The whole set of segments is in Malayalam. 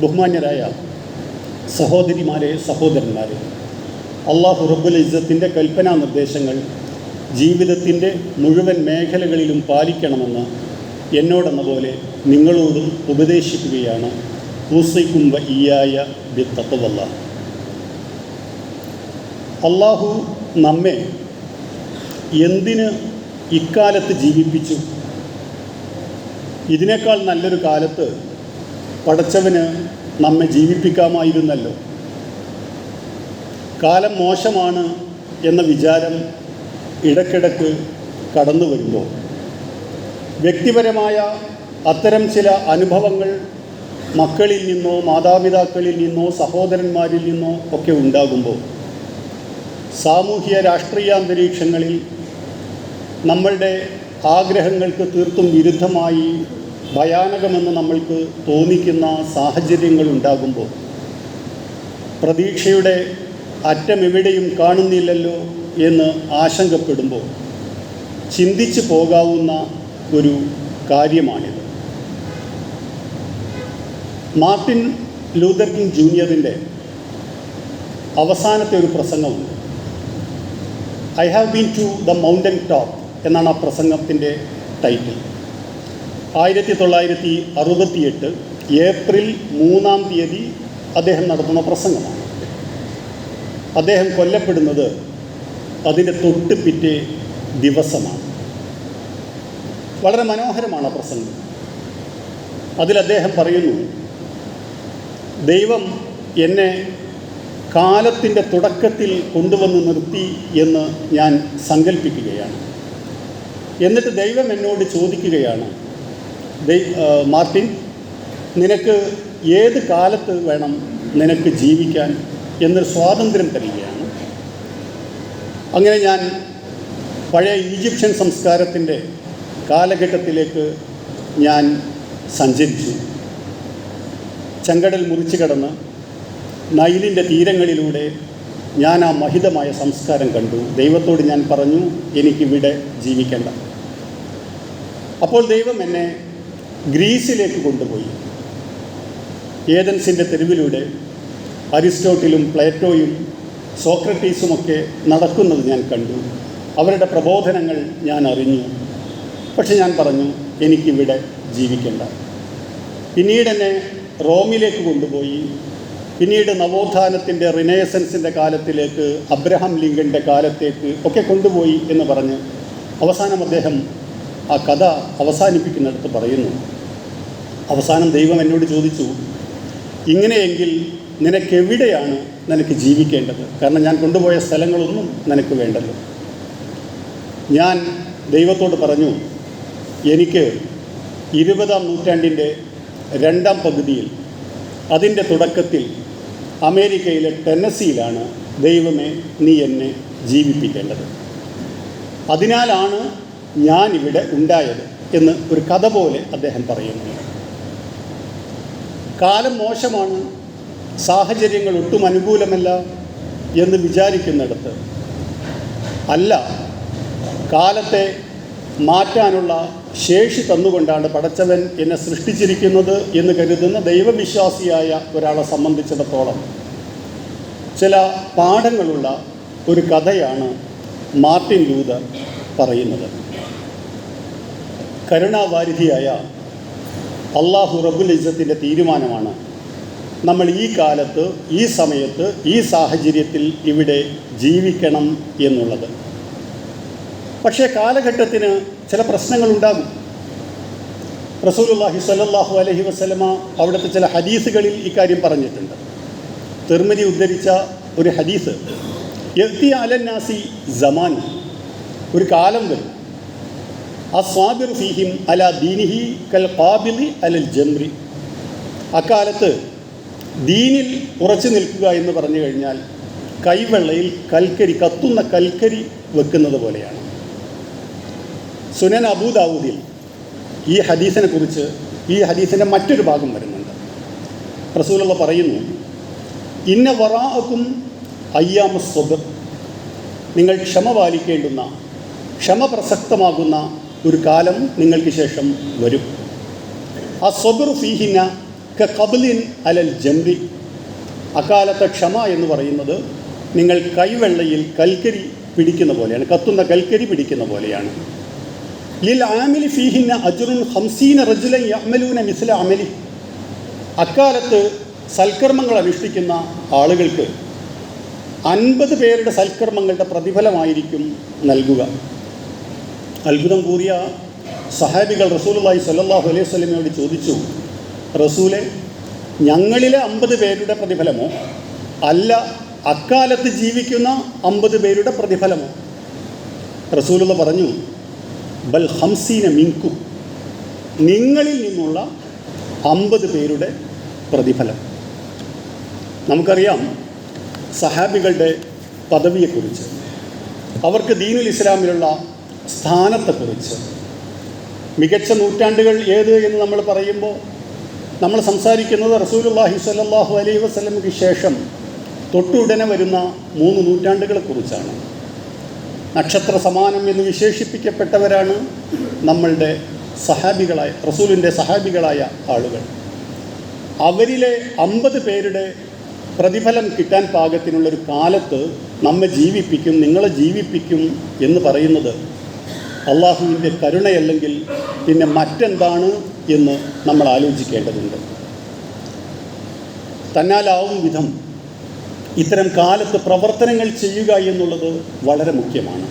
ബഹുമാന്യരായ സഹോദരിമാരെ, സഹോദരന്മാരെ, അള്ളാഹു റബ്ബുൽ ഇസ്സത്തിൻ്റെ കൽപ്പനാ നിർദ്ദേശങ്ങൾ ജീവിതത്തിൻ്റെ മുഴുവൻ മേഖലകളിലും പാലിക്കണമെന്ന് എന്നോടെന്ന പോലെ നിങ്ങളോടും ഉപദേശിക്കുകയാണ്. ഊസൈക്കും വ ഇയ്യായ ബിത്തഖ്വല്ലാ. അള്ളാഹു നമ്മെ എന്തിന് ഇക്കാലത്ത് ജീവിപ്പിച്ചു? ഇതിനേക്കാൾ നല്ലൊരു കാലത്ത് പടച്ചവന് നമ്മെ ജീവിപ്പിക്കാമായിരുന്നല്ലോ. കാലം മോശമാണ് എന്ന വിചാരം ഇടയ്ക്കിടയ്ക്ക് കടന്നു വരുമ്പോൾ വ്യക്തിപരമായ അത്തരം ചില അനുഭവങ്ങൾ മക്കളിൽ നിന്നോ മാതാപിതാക്കളിൽ നിന്നോ സഹോദരന്മാരിൽ നിന്നോ ഒക്കെ ഉണ്ടാകുമ്പോൾ സാമൂഹ്യ രാഷ്ട്രീയ അന്തരീക്ഷങ്ങളിൽ നമ്മളുടെ ആഗ്രഹങ്ങൾക്ക് തീർത്തും വിരുദ്ധമായി ഭയാനകമെന്ന് നമ്മൾക്ക് തോന്നിക്കുന്ന സാഹചര്യങ്ങൾ ഉണ്ടാകുമ്പോൾ പ്രതീക്ഷയുടെ അറ്റമെവിടെയും കാണുന്നില്ലല്ലോ എന്ന് ആശങ്കപ്പെടുമ്പോൾ ചിന്തിച്ചു പോകാവുന്ന ഒരു കാര്യമാണിത്. മാർട്ടിൻ ലൂതർ കിങ് ജൂനിയറിൻ്റെ അവസാനത്തെ ഒരു പ്രസംഗമുണ്ട്. I have been to the mountain top എന്നാണ് ആ പ്രസംഗത്തിൻ്റെ ടൈറ്റിൽ. 1968 ഏപ്രിൽ 3 അദ്ദേഹം നടത്തുന്ന പ്രസംഗമാണ്. അദ്ദേഹം കൊല്ലപ്പെടുന്നത് അതിൻ്റെ തൊട്ട് പിറ്റേ ദിവസമാണ്. വളരെ മനോഹരമാണ് ആ പ്രസംഗം. അതിലദ്ദേഹം പറയുന്നു, ദൈവം എന്നെ കാലത്തിൻ്റെ തുടക്കത്തിൽ കൊണ്ടുവന്ന് നിർത്തി എന്ന് ഞാൻ സങ്കല്പിക്കുകയാണ്. എന്നിട്ട് ദൈവം എന്നോട് ചോദിക്കുകയാണ്, മാർട്ടിൻ, നിനക്ക് ഏത് കാലത്ത് വേണം നിനക്ക് ജീവിക്കാൻ എന്നൊരു സ്വാതന്ത്ര്യം തരികയാണ്. അങ്ങനെ ഞാൻ പഴയ ഈജിപ്ഷ്യൻ സംസ്കാരത്തിൻ്റെ കാലഘട്ടത്തിലേക്ക് ഞാൻ സഞ്ചരിച്ചു. ചെങ്കടൽ മുറിച്ചു കടന്ന് നൈലിൻ്റെ തീരങ്ങളിലൂടെ ഞാൻ ആ മഹിതമായ സംസ്കാരം കണ്ടു. ദൈവത്തോട് ഞാൻ പറഞ്ഞു, എനിക്കിവിടെ ജീവിക്കേണ്ട. അപ്പോൾ ദൈവം എന്നെ ഗ്രീസിലേക്ക് കൊണ്ടുപോയി. ഏതൻസിൻ്റെ തെരുവിലൂടെ അരിസ്റ്റോട്ടിലും പ്ലേറ്റോയും സോക്രട്ടീസുമൊക്കെ നടക്കുന്നത് ഞാൻ കണ്ടു. അവരുടെ പ്രബോധനങ്ങൾ ഞാൻ അറിഞ്ഞു. പക്ഷെ ഞാൻ പറഞ്ഞു, എനിക്കിവിടെ ജീവിക്കേണ്ട. പിന്നീട് എന്നെ റോമിലേക്ക് കൊണ്ടുപോയി. പിന്നീട് നവോത്ഥാനത്തിൻ്റെ റിനയസൻസിൻ്റെ കാലത്തിലേക്ക്, അബ്രഹാം ലിങ്കൻ്റെ കാലത്തേക്ക് ഒക്കെ കൊണ്ടുപോയി എന്ന് പറഞ്ഞ് അവസാനം അദ്ദേഹം ആ കഥ അവസാനിപ്പിക്കുന്നിടത്ത് പറയുന്നു, അവസാനം ദൈവം എന്നോട് ചോദിച്ചു, ഇങ്ങനെയെങ്കിൽ നിനക്കെവിടെയാണ് നിനക്ക് ജീവിക്കേണ്ടത്? കാരണം ഞാൻ കൊണ്ടുപോയ സ്ഥലങ്ങളൊന്നും നിനക്ക് വേണ്ടല്ലോ. ഞാൻ ദൈവത്തോട് പറഞ്ഞു, എനിക്ക് 20-ാം നൂറ്റാണ്ടിൻ്റെ 2ാം പകുതിയിൽ, അതിൻ്റെ തുടക്കത്തിൽ അമേരിക്കയിലെ ടെന്നസിയിലാണ് ദൈവമേ നീ എന്നെ ജീവിപ്പിക്കേണ്ടത്. അതിനാലാണ് ഞാനിവിടെ ഉണ്ടായത് എന്ന് ഒരു കഥ പോലെ അദ്ദേഹം പറയുന്നു. കാലം മോശമാണ്, സാഹചര്യങ്ങൾ ഒട്ടും അനുകൂലമല്ല എന്ന് വിചാരിക്കുന്നിടത്ത് അല്ല, കാലത്തെ മാറ്റാനുള്ള ശേഷി തന്നുകൊണ്ടാണ് പടച്ചവൻ എന്നെ സൃഷ്ടിച്ചിരിക്കുന്നത് എന്ന് കരുതുന്ന ദൈവവിശ്വാസിയായ ഒരാളെ സംബന്ധിച്ചിടത്തോളം ചില പാഠങ്ങളുള്ള ഒരു കഥയാണ് മാർട്ടിൻ ലൂതർ പറയുന്നത്. കരുണാവാരിധിയായ അള്ളാഹു റബ്ബുൽ ഇസ്സത്തിൻ്റെ തീരുമാനമാണ് നമ്മൾ ഈ കാലത്ത്, ഈ സമയത്ത്, ഈ സാഹചര്യത്തിൽ ഇവിടെ ജീവിക്കണം എന്നുള്ളത്. പക്ഷേ കാലഘട്ടത്തിന് ചില പ്രശ്നങ്ങളുണ്ടാകും. റസൂലുള്ളാഹി സ്വല്ലല്ലാഹു അലൈഹി വസല്ലമ അവിടുത്തെ ചില ഹദീസുകളിൽ ഇക്കാര്യം പറഞ്ഞിട്ടുണ്ട്. തിർമിദി ഉദ്ധരിച്ച ഒരു ഹദീസ്, യഅ്തി അലന്നാസി സമാൻ, ഒരു കാലം വരും, അസ്വാബിർ ഫീഹിം അലാ ദീനിഹി കൽ ഖാബിദി അലൽ ജംറി, അക്കാലത്ത് ദീനിൽ ഉറച്ചു നിൽക്കുക എന്ന് പറഞ്ഞു കഴിഞ്ഞാൽ കൈവെള്ളയിൽ കൽക്കരി, കത്തുന്ന കൽക്കരി വെക്കുന്നത് പോലെയാണ്. സുനൻ അബൂ ദാവൂദിൽ ഈ ഹദീസിനെ കുറിച്ച്, ഈ ഹദീസിൻ്റെ മറ്റൊരു ഭാഗം വരുന്നുണ്ട്. റസൂലുള്ള പറയുന്നു, ഇന്ന വറാഅക്കും അയ്യാമ സ്വബർ, നിങ്ങൾ ക്ഷമ പാലിക്കേണ്ടുന്ന, ക്ഷമ പ്രസക്തമാകുന്ന ഒരു കാലം നിങ്ങൾക്ക് ശേഷം വരും. ആ സ്വബർ ഫീഹിന കബലിൻ അലൽ ജംറി. അക്കാലത്തെ ക്ഷമ എന്ന് പറയുന്നത് നിങ്ങൾ കൈവെള്ളയിൽ കൽക്കരി പിടിക്കുന്ന പോലെയാണ്, കത്തുന്ന കൽക്കരി പിടിക്കുന്ന പോലെയാണ്. ലിൽ ആമിലി ഫീഹിന്ന അജ്റുൻ 50 റജുലൻ യഅമലൂന മിസ്ല അമലി. അക്കാലത്ത് സൽക്കർമ്മങ്ങൾ അനുഷ്ഠിക്കുന്ന ആളുകൾക്ക് 50 പേരുടെ സൽക്കർമ്മങ്ങളുടെ പ്രതിഫലമായിരിക്കും നൽകുക. അത്ഭുതം കൂറിയ സഹാബികൾ റസൂലുള്ളാഹി സ്വല്ലല്ലാഹു അലൈഹി വസല്ലമയോട് ചോദിച്ചു, റസൂലെ, ഞങ്ങളിലെ 50 പേരുടെ പ്രതിഫലമോ അല്ല അക്കാലത്ത് ജീവിക്കുന്ന 50 പേരുടെ പ്രതിഫലമോ? റസൂലുള്ള പറഞ്ഞു, ബൽ 50 മിൻകും, നിങ്ങളിൽ നിന്നുള്ള 50 പേരുടെ പ്രതിഫലം. നമുക്കറിയാം സഹാബികളുടെ പദവിയെക്കുറിച്ച്, അവർക്ക് ദീനുൽ ഇസ്ലാമിലുള്ള സ്ഥാനത്തെക്കുറിച്ച്. മികച്ച നൂറ്റാണ്ടുകൾ ഏത് എന്ന് നമ്മൾ പറയുമ്പോൾ നമ്മൾ സംസാരിക്കുന്നത് റസൂലുള്ളാഹി സ്വല്ലല്ലാഹു അലൈഹി വസല്ലമയ്ക്ക് ശേഷം തൊട്ടുടനെ വരുന്ന 3 നൂറ്റാണ്ടുകളെക്കുറിച്ചാണ്. നക്ഷത്ര സമാനം എന്ന് വിശേഷിപ്പിക്കപ്പെട്ടവരാണ് നമ്മളുടെ സഹാബികളായ, റസൂലിൻ്റെ സഹാബികളായ ആളുകൾ. അവരിലെ 50 പേരുടെ പ്രതിഫലം കിട്ടാൻ പാകത്തിനുള്ളൊരു കാലത്ത് നമ്മെ ജീവിപ്പിക്കും, നിങ്ങളെ ജീവിപ്പിക്കും എന്ന് പറയുന്നത് അള്ളാഹുവിൻ്റെ കരുണയല്ലെങ്കിൽ പിന്നെ മറ്റെന്താണ് എന്ന് നമ്മൾ ആലോചിക്കേണ്ടതുണ്ട്. തന്നാലാവും വിധം ഇത്തരം കാലത്ത് പ്രവർത്തനങ്ങൾ ചെയ്യുക എന്നുള്ളത് വളരെ മുഖ്യമാണ്.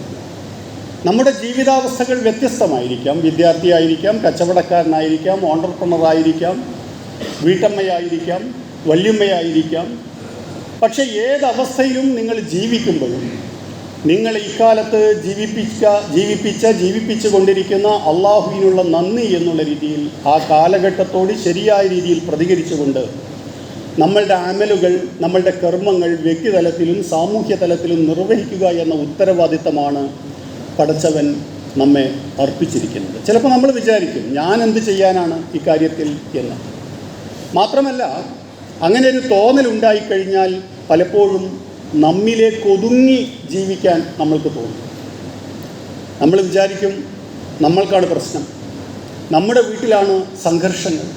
നമ്മുടെ ജീവിതാവസ്ഥകൾ വ്യത്യസ്തമായിരിക്കാം. വിദ്യാർത്ഥിയായിരിക്കാം, കച്ചവടക്കാരനായിരിക്കാം, ഓണ്ടർപ്രണറായിരിക്കാം, വീട്ടമ്മയായിരിക്കാം, വല്യമ്മയായിരിക്കാം. പക്ഷേ ഏതവസ്ഥയിലും നിങ്ങൾ ജീവിക്കുമ്പോഴും നിങ്ങൾ ഇക്കാലത്ത് ജീവിപ്പിച്ചു കൊണ്ടിരിക്കുന്ന അള്ളാഹുവിനുള്ള നന്ദി എന്നുള്ള രീതിയിൽ ആ കാലഘട്ടത്തോട് ശരിയായ രീതിയിൽ പ്രതികരിച്ചുകൊണ്ട് നമ്മളുടെ അമലുകൾ, നമ്മളുടെ കർമ്മങ്ങൾ വ്യക്തിതലത്തിലും സാമൂഹ്യ തലത്തിലും നിർവഹിക്കുക എന്ന ഉത്തരവാദിത്തമാണ് പടച്ചവൻ നമ്മെ അർപ്പിച്ചിരിക്കുന്നത്. ചിലപ്പോൾ നമ്മൾ വിചാരിക്കും, ഞാൻ എന്ത് ചെയ്യാനാണ് ഇക്കാര്യത്തിൽ എന്ന്. മാത്രമല്ല, അങ്ങനെ ഒരു തോന്നലുണ്ടായിക്കഴിഞ്ഞാൽ പലപ്പോഴും നമ്മിലേക്ക് ഒതുങ്ങി ജീവിക്കാൻ നമ്മൾക്ക് തോന്നും. നമ്മൾ വിചാരിക്കും, നമ്മൾക്കാണ് പ്രശ്നം, നമ്മുടെ വീട്ടിലാണ് സംഘർഷങ്ങൾ,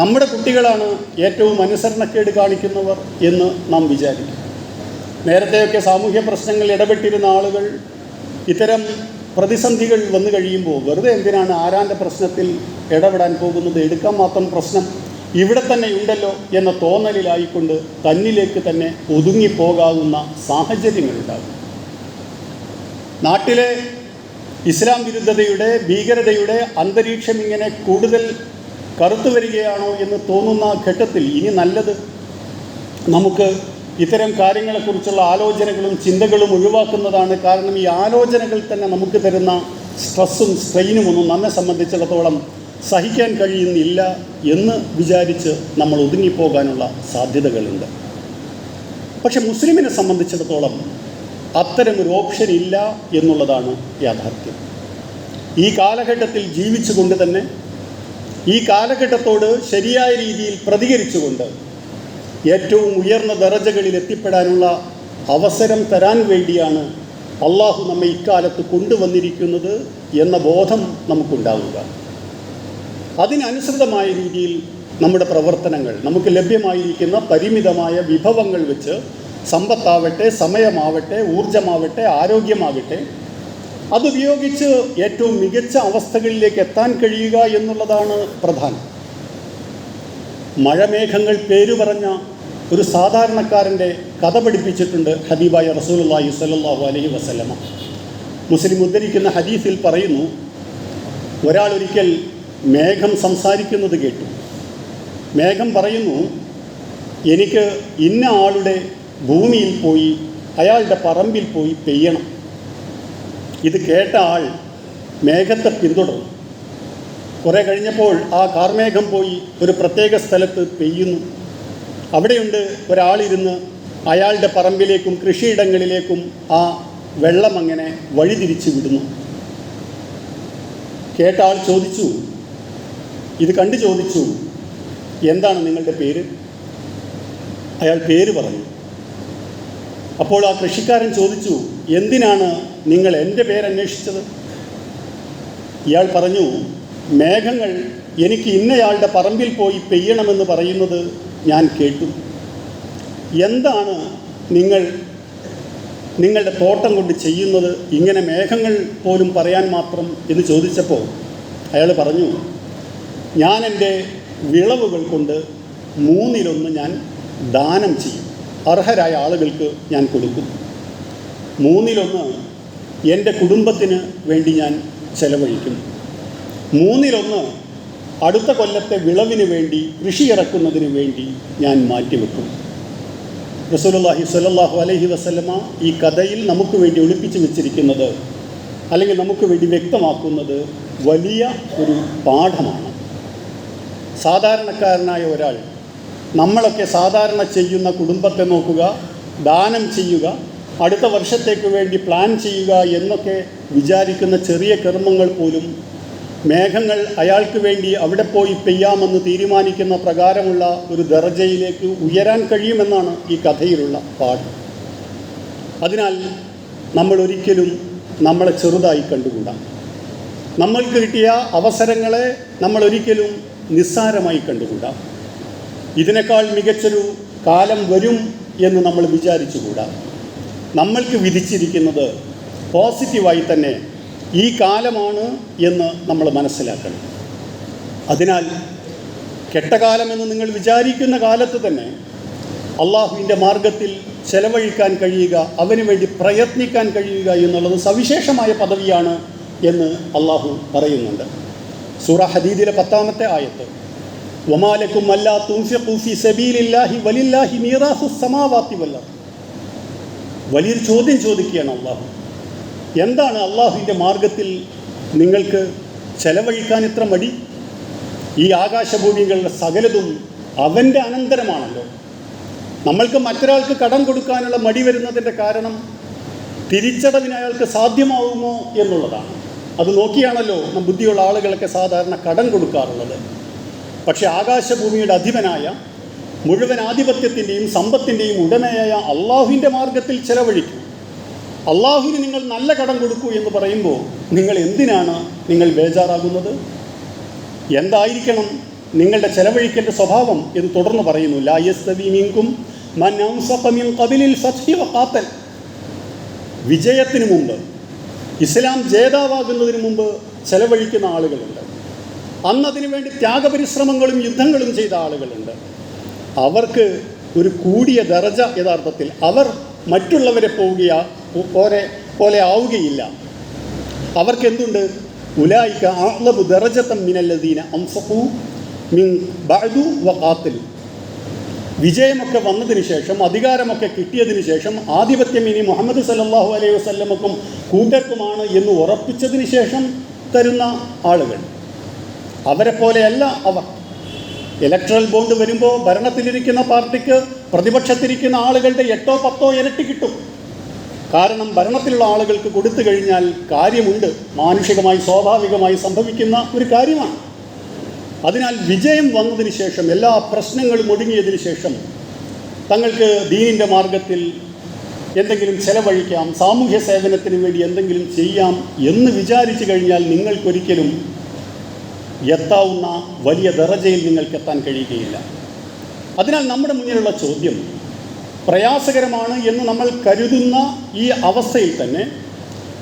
നമ്മുടെ കുട്ടികളാണ് ഏറ്റവും അനുസരണക്കേട് കാണിക്കുന്നവർ എന്ന് നാം വിചാരിക്കും. നേരത്തെയൊക്കെ സാമൂഹ്യ പ്രശ്നങ്ങൾ ഇടപെട്ടിരുന്ന ആളുകൾ ഇത്തരം പ്രതിസന്ധികൾ വന്നു കഴിയുമ്പോൾ വെറുതെ എന്തിനാണ് ആരാൻ്റെ പ്രശ്നത്തിൽ ഇടപെടാൻ പോകുന്നത്, എടുക്കാൻ മാത്രം പ്രശ്നം ഇവിടെ തന്നെ ഉണ്ടല്ലോ എന്ന തോന്നലിലായിക്കൊണ്ട് തന്നിലേക്ക് തന്നെ ഒതുങ്ങിപ്പോകാവുന്ന സാഹചര്യങ്ങളുണ്ടാകും. നാട്ടിലെ ഇസ്ലാം വിരുദ്ധതയുടെ, ഭീകരതയുടെ അന്തരീക്ഷം ഇങ്ങനെ കൂടുതൽ കറുത്തു വരികയാണോ എന്ന് തോന്നുന്ന ഘട്ടത്തിൽ ഇനി നല്ലത് നമുക്ക് ഇത്തരം കാര്യങ്ങളെക്കുറിച്ചുള്ള ആലോചനകളും ചിന്തകളും ഒഴിവാക്കുന്നതാണ്. കാരണം ഈ ആലോചനകൾ തന്നെ നമുക്ക് തരുന്ന സ്ട്രെസ്സും സ്ട്രെയിനുമൊന്നും നമ്മെ സംബന്ധിച്ചിടത്തോളം സഹിക്കാൻ കഴിയുന്നില്ല എന്ന് വിചാരിച്ച് നമ്മൾ ഒതുങ്ങിപ്പോകാനുള്ള സാധ്യതകളുണ്ട്. പക്ഷെ മുസ്ലിമിനെ സംബന്ധിച്ചിടത്തോളം അത്തരമൊരു ഓപ്ഷൻ ഇല്ല എന്നുള്ളതാണ് യാഥാർത്ഥ്യം. ഈ കാലഘട്ടത്തിൽ ജീവിച്ചുകൊണ്ട് തന്നെ ഈ കാലഘട്ടത്തോട് ശരിയായ രീതിയിൽ പ്രതികരിച്ചുകൊണ്ട് ഏറ്റവും ഉയർന്ന ദറജകളിൽ എത്തിപ്പെടാനുള്ള അവസരം തരാൻ വേണ്ടിയാണ് അള്ളാഹു നമ്മെ ഇക്കാലത്ത് കൊണ്ടുവന്നിരിക്കുന്നത് എന്ന ബോധം നമുക്കുണ്ടാവുക. അതിനനുസൃതമായ രീതിയിൽ നമ്മുടെ പ്രവർത്തനങ്ങൾ, നമുക്ക് ലഭ്യമായിരിക്കുന്ന പരിമിതമായ വിഭവങ്ങൾ വെച്ച്, സമ്പത്താവട്ടെ, സമയമാവട്ടെ, ഊർജമാവട്ടെ, ആരോഗ്യമാകട്ടെ, അതുപയോഗിച്ച് ഏറ്റവും മികച്ച അവസ്ഥകളിലേക്ക് എത്താൻ കഴിയുക എന്നുള്ളതാണ് പ്രധാനം. മഴമേഘങ്ങൾ പേരു പറഞ്ഞ ഒരു സാധാരണക്കാരൻ്റെ കഥ പഠിപ്പിച്ചിട്ടുണ്ട് ഹബീബായ റസൂലുള്ളാഹി സ്വല്ലല്ലാഹു അലൈഹി വസല്ലമ. മുസ്ലിം ഉദ്ധരിക്കുന്ന ഹദീസിൽ പറയുന്നു, ഒരാൾ ഒരിക്കൽ മേഘം സംസാരിക്കുന്നത് കേട്ടു. മേഘം പറയുന്നു, എനിക്ക് ഇന്ന ആളുടെ ഭൂമിയിൽ പോയി, അയാളുടെ പറമ്പിൽ പോയി പെയ്യണം. ഇത് കേട്ട ആൾ മേഘത്തെ പിന്തുടർന്നു. കുറേ കഴിഞ്ഞപ്പോൾ ആ കാർമേഘം പോയി ഒരു പ്രത്യേക സ്ഥലത്ത് പെയ്യുന്നു. അവിടെയുണ്ട് ഒരാളിരുന്ന് അയാളുടെ പറമ്പിലേക്കും കൃഷിയിടങ്ങളിലേക്കും ആ വെള്ളം അങ്ങനെ വഴിതിരിച്ചു വിടുന്നു. കേട്ട ആൾ ചോദിച്ചു, ഇത് കണ്ടു ചോദിച്ചു, എന്താണ് നിങ്ങളുടെ പേര്? അയാൾ പേര് പറഞ്ഞു. അപ്പോൾ ആ കൃഷിക്കാരൻ ചോദിച്ചു, എന്തിനാണ് നിങ്ങൾ എൻ്റെ പേരന്വേഷിച്ചത്? ഇയാൾ പറഞ്ഞു, മേഘങ്ങൾ എനിക്ക് ഇന്നയാളുടെ പറമ്പിൽ പോയി പെയ്യണമെന്ന് പറയുന്നത് ഞാൻ കേട്ടു. എന്താണ് നിങ്ങളുടെ തോട്ടം കൊണ്ട് ചെയ്യുന്നത്, ഇങ്ങനെ മേഘങ്ങൾ പോലും പറയാൻ മാത്രം എന്ന് ചോദിച്ചപ്പോൾ അയാൾ പറഞ്ഞു, ഞാൻ എൻ്റെ വിളവുകൾ കൊണ്ട് 1/3 ഞാൻ ദാനം ചെയ്യും, അർഹരായ ആളുകൾക്ക് ഞാൻ കൊടുക്കും. 1/3 എൻ്റെ കുടുംബത്തിന് വേണ്ടി ഞാൻ ചെലവഴിക്കും. 1/3 അടുത്ത കൊല്ലത്തെ വിളവിന് വേണ്ടി, കൃഷി ഇറക്കുന്നതിന് വേണ്ടി ഞാൻ മാറ്റിവെക്കും. റസൂലുള്ളാഹി സ്വല്ലല്ലാഹു അലൈഹി വസല്ലമ ഈ കഥയിൽ നമുക്ക് വേണ്ടി ഒളിപ്പിച്ചു വെച്ചിരിക്കുന്നത്, അല്ലെങ്കിൽ നമുക്ക് വേണ്ടി വ്യക്തമാക്കുന്നത് വലിയ ഒരു പാഠമാണ്. സാധാരണക്കാരനായ ഒരാൾ, നമ്മളൊക്കെ സാധാരണ ചെയ്യുന്ന കുടുംബത്തെ നോക്കുക, ദാനം ചെയ്യുക, അടുത്ത വർഷത്തേക്ക് വേണ്ടി പ്ലാൻ ചെയ്യുക എന്നൊക്കെ വിചാരിക്കുന്ന ചെറിയ കർമ്മങ്ങൾ പോലും മേഘങ്ങൾ അയാൾക്ക് വേണ്ടി അവിടെ പോയി പെയ്യാമെന്ന് തീരുമാനിക്കുന്ന പ്രകാരമുള്ള ഒരു ദർജയിലേക്ക് ഉയരാൻ കഴിയുമെന്നാണ് ഈ കഥയിലുള്ള പാഠം. അതിനാൽ നമ്മൾ ഒരിക്കലും നമ്മളെ ചെറുതായി കണ്ടുകൂടാ. നമ്മൾക്ക് കിട്ടിയ അവസരങ്ങളെ നമ്മൾ ഒരിക്കലും നിസ്സാരമായി കണ്ടുകൂടാ. ഇതിനേക്കാൾ മികച്ചൊരു കാലം വരും എന്ന് നമ്മൾ വിചാരിച്ചുകൂടാ. നമ്മൾക്ക് വിധിച്ചിരിക്കുന്നത് പോസിറ്റീവായി തന്നെ ഈ കാലമാണ് എന്ന് നമ്മൾ മനസ്സിലാക്കണം. അതിനാൽ കെട്ടകാലമെന്ന് നിങ്ങൾ വിചാരിക്കുന്ന കാലത്ത് തന്നെ അള്ളാഹുവിൻ്റെ മാർഗത്തിൽ ചെലവഴിക്കാൻ കഴിയുക, അവന് വേണ്ടി പ്രയത്നിക്കാൻ കഴിയുക എന്നുള്ളത് സവിശേഷമായ പദവിയാണ് എന്ന് അള്ളാഹു പറയുന്നുണ്ട്. സൂറ ഹദീദിലെ 10-ാമത്തെ ആയത്ത്, വമാ ലക്കും അല്ലാ തുൻഫിഖൂ ഫീ സബീലില്ലാഹി വലില്ലാഹി മീറാസുസ് സമാവാതി വൽ അർദ്. വലിയൊരു ചോദ്യം ചോദിക്കുകയാണ് അള്ളാഹു. എന്താണ് അള്ളാഹുവിൻ്റെ മാർഗത്തിൽ നിങ്ങൾക്ക് ചെലവഴിക്കാൻ ഇത്ര മടി? ഈ ആകാശഭൂമികളുടെ സകലതും അവൻ്റെ അനന്തരമാണല്ലോ. നമ്മൾക്ക് മറ്റൊരാൾക്ക് കടം കൊടുക്കാനുള്ള മടി വരുന്നതിൻ്റെ കാരണം തിരിച്ചടവിന് അയാൾക്ക് സാധ്യമാവുമോ എന്നുള്ളതാണ്. അത് നോക്കിയാണല്ലോ ബുദ്ധിയുള്ള ആളുകളൊക്കെ സാധാരണ കടം കൊടുക്കാറുള്ളത്. പക്ഷേ ആകാശഭൂമിയുടെ അധിപനായ, മുഴുവൻ ആധിപത്യത്തിൻ്റെയും സമ്പത്തിൻ്റെയും ഉടമയായ അള്ളാഹുവിൻ്റെ മാർഗത്തിൽ ചെലവഴിക്കും. അള്ളാഹുവിന് നിങ്ങൾ നല്ല കടം കൊടുക്കൂ എന്ന് പറയുമ്പോൾ നിങ്ങൾ ബേജാറാകുന്നത്? എന്തായിരിക്കണം നിങ്ങളുടെ ചെലവഴിക്കലിൻ്റെ സ്വഭാവം എന്ന് തുടർന്ന് പറയുന്നു. ലാ യസ്തവി മിൻകും മൻ അൻഫഖ മിൻ ഖബലിൽ ഫത്ഹി വഖാതൽ. വിജയത്തിന് മുമ്പ്, ഇസ്ലാം ജേതാവാകുന്നതിന് മുമ്പ് ചെലവഴിക്കുന്ന ആളുകളുണ്ട്. അന്നതിനു വേണ്ടി ത്യാഗപരിശ്രമങ്ങളും യുദ്ധങ്ങളും ചെയ്ത ആളുകളുണ്ട്. അവർക്ക് ഒരു കൂടിയ ദർജ, യഥാർത്ഥത്തിൽ അവർ മറ്റുള്ളവരെ പോലെ ആവുകയില്ല. അവർക്കെന്തുണ്ട്? ഉലായിക അഅ്ലബു ദറജതൻ മിനല്ലദീന അൻഫഖൂ മിൻ ബഅദു വഖാതലു. വിജയമൊക്കെ വന്നതിന് ശേഷം, അധികാരമൊക്കെ കിട്ടിയതിന് ശേഷം, ആധിപത്യം ഇനി മുഹമ്മദ് സല്ലല്ലാഹു അലൈഹി വസല്ലമക്കും കൂട്ടർക്കുമാണ് എന്ന് ഉറപ്പിച്ചതിന് ശേഷം തരുന്ന ആളുകൾ, അവരെ പോലെയല്ല അവർ. ഇലക്ട്രൽ ബോണ്ട് വരുമ്പോൾ ഭരണത്തിലിരിക്കുന്ന പാർട്ടിക്ക് പ്രതിപക്ഷത്തിരിക്കുന്ന ആളുകളുടെ 8-10 ഇരട്ടി കിട്ടും. കാരണം ഭരണത്തിലുള്ള ആളുകൾക്ക് കൊടുത്തു കഴിഞ്ഞാൽ കാര്യമുണ്ട്, മാനുഷികമായി സ്വാഭാവികമായി സംഭവിക്കുന്ന ഒരു കാര്യമാണ്. അതിനാൽ വിജയം വന്നതിന് ശേഷം, എല്ലാ പ്രശ്നങ്ങളും ഒടുങ്ങിയതിന് ശേഷം തങ്ങൾക്ക് ദീനിൻ്റെ മാർഗത്തിൽ എന്തെങ്കിലും ചെലവഴിക്കാം, സാമൂഹ്യ സേവനത്തിന് വേണ്ടി എന്തെങ്കിലും ചെയ്യാം എന്ന് വിചാരിച്ചു കഴിഞ്ഞാൽ നിങ്ങൾക്കൊരിക്കലും എത്താവുന്ന വലിയ ദറജയിൽ നിങ്ങൾക്കെത്താൻ കഴിയുകയില്ല. അതിനാൽ നമ്മുടെ മുന്നിലുള്ള ചോദ്യം പ്രയാസകരമാണ് എന്ന് നമ്മൾ കരുതുന്ന ഈ അവസ്ഥയിൽ തന്നെ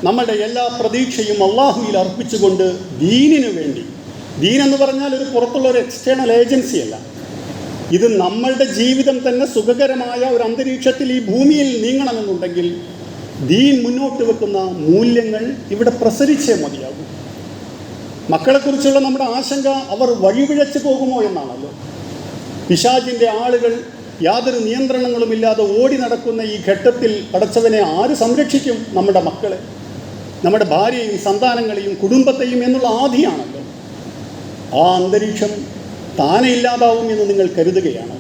നമ്മളുടെ എല്ലാ പ്രതീക്ഷയും അള്ളാഹുവിൽ അർപ്പിച്ചുകൊണ്ട് ദീനിനു വേണ്ടി, ദീനെന്ന് പറഞ്ഞാൽ ഒരു പുറത്തുള്ള ഒരു എക്സ്റ്റേണൽ ഏജൻസിയല്ല, ഇത് നമ്മളുടെ ജീവിതം തന്നെ സുഖകരമായ ഒരു അന്തരീക്ഷത്തിൽ ഈ ഭൂമിയിൽ നീങ്ങണമെന്നുണ്ടെങ്കിൽ ദീൻ മുന്നോട്ട് വെക്കുന്ന മൂല്യങ്ങൾ ഇവിടെ പ്രസരിച്ചേ മതിയാകും. മക്കളെക്കുറിച്ചുള്ള നമ്മുടെ ആശങ്ക അവർ വഴിപിഴച്ചു പോകുമോ എന്നാണല്ലോ. പിശാചിൻ്റെ ആളുകൾ യാതൊരു നിയന്ത്രണങ്ങളുമില്ലാതെ ഓടി നടക്കുന്ന ഈ ഘട്ടത്തിൽ പടച്ചവനെ ആര് സംരക്ഷിക്കും? നമ്മുടെ മക്കളെ, നമ്മുടെ ഭാര്യയും സന്താനങ്ങളെയും കുടുംബത്തെയും എന്നുള്ള ആധിയാണല്ലോ. ആ അന്തരീക്ഷം താനെ ഇല്ലാതാവും എന്ന് നിങ്ങൾ കരുതുകയാണ്.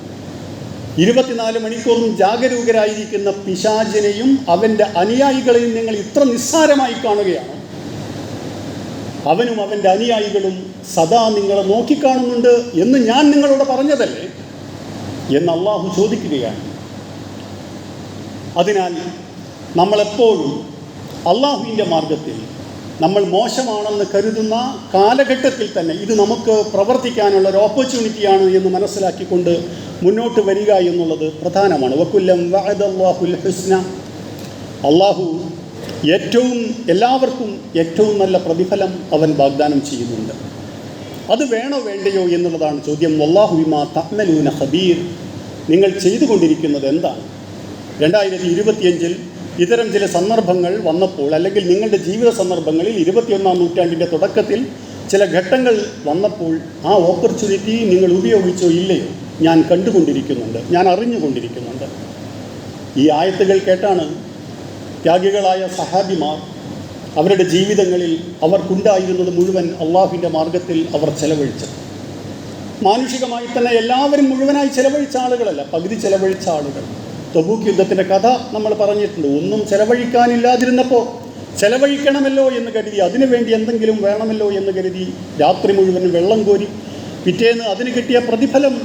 24 മണിക്കൂറും ജാഗരൂകരായിരിക്കുന്ന പിശാചിനെയും അവൻ്റെ അനുയായികളെയും നിങ്ങൾ ഇത്ര നിസ്സാരമായി കാണുകയാണ്. അവനും അവൻ്റെ അനുയായികളും സദാ നിങ്ങളെ നോക്കിക്കാണുന്നുണ്ട് എന്ന് ഞാൻ നിങ്ങളോട് പറഞ്ഞതല്ലേ എന്ന് അള്ളാഹു ചോദിക്കുകയാണ്. അതിനാൽ നമ്മളെപ്പോഴും അള്ളാഹുവിൻ്റെ മാർഗത്തിൽ നമ്മൾ മോശമാണെന്ന് കരുതുന്ന കാലഘട്ടത്തിൽ തന്നെ ഇത് നമുക്ക് പ്രവർത്തിക്കാനുള്ള ഒരു ഓപ്പർച്യൂണിറ്റിയാണ് എന്ന് മനസ്സിലാക്കിക്കൊണ്ട് മുന്നോട്ട് വരിക എന്നുള്ളത് പ്രധാനമാണ്. വകുല്ലം വഅദല്ലാഹുൽ ഹുസ്ന, അള്ളാഹു എല്ലാവർക്കും ഏറ്റവും നല്ല പ്രതിഫലം അവൻ വാഗ്ദാനം ചെയ്യുന്നുണ്ട്. അത് വേണോ വേണ്ടയോ എന്നുള്ളതാണ് ചോദ്യം. വല്ലാഹു ബിമാ തഅമലൂന ഖബീർ, നിങ്ങൾ ചെയ്തുകൊണ്ടിരിക്കുന്നത് എന്താണ്? 2025 ഇത്തരം ചില സന്ദർഭങ്ങൾ വന്നപ്പോൾ, അല്ലെങ്കിൽ നിങ്ങളുടെ ജീവിത സന്ദർഭങ്ങളിൽ 21-ാം നൂറ്റാണ്ടിൻ്റെ തുടക്കത്തിൽ ചില ഘട്ടങ്ങൾ വന്നപ്പോൾ ആ ഓപ്പർച്യൂണിറ്റി നിങ്ങൾ ഉപയോഗിച്ചോ ഇല്ലയോ ഞാൻ കണ്ടുകൊണ്ടിരിക്കുന്നുണ്ട്, ഞാൻ അറിഞ്ഞുകൊണ്ടിരിക്കുന്നുണ്ട്. ഈ ആയത്തുകൾ കേട്ടാണ് ത്യാഗികളായ സഹാബിമാർ അവരുടെ ജീവിതങ്ങളിൽ അവർക്കുണ്ടായിരുന്നത് മുഴുവൻ അള്ളാഹുവിൻ്റെ മാർഗത്തിൽ അവർ ചെലവഴിച്ചത്. മാനുഷികമായി തന്നെ എല്ലാവരും മുഴുവനായി ചെലവഴിച്ച ആളുകളല്ല, പകുതി ചെലവഴിച്ച ആളുകൾ. തബൂക്ക് യുദ്ധത്തിൻ്റെ കഥ നമ്മൾ പറഞ്ഞിട്ടുണ്ട്. ഒന്നും ചെലവഴിക്കാനില്ലാതിരുന്നപ്പോൾ ചെലവഴിക്കണമല്ലോ എന്ന് കരുതി, അതിനുവേണ്ടി എന്തെങ്കിലും വേണമല്ലോ എന്ന് കരുതി രാത്രി മുഴുവൻ വെള്ളം കോരി പിറ്റേന്ന് അതിന് കിട്ടിയ പ്രതിഫലം